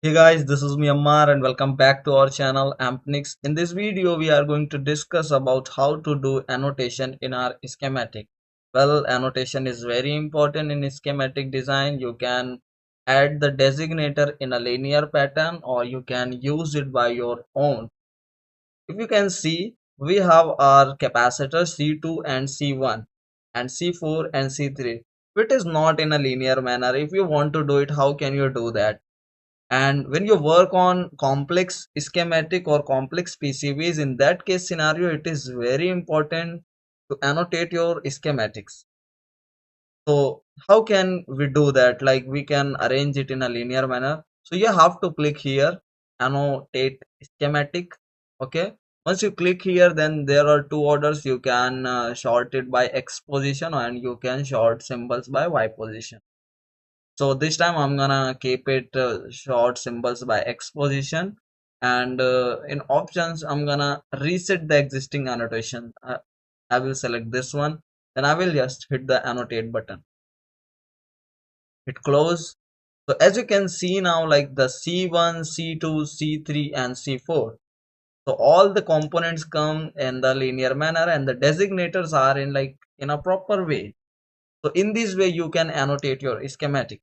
Hey guys, this is Myanmar and welcome back to our channel Ampnics. In this video, we are going to discuss about how to do annotation in our schematic. Well, annotation is very important in schematic design. You can add the designator in a linear pattern or you can use it by your own. If you can see, we have our capacitor C2 and C1 and C4 and C3. It is not in a linear manner. If you want to do it, how can you do that? And when you work on complex schematic or complex PCBs, in that case scenario, it is very important to annotate your schematics. So how can we do that? Like we can arrange it in a linear manner. So you have to click here, annotate schematic. Okay. Once you click here, then there are two orders. You can sort it by X position and you can sort symbols by Y position. So this time I'm gonna keep it short symbols by X position, and in options I'm gonna reset the existing annotation. I will select this one, then I will just hit the annotate button, hit close. So as you can see now, like the C1, C2, C3 and C4, so all the components come in the linear manner and the designators are in a proper way. So in this way you can annotate your schematic.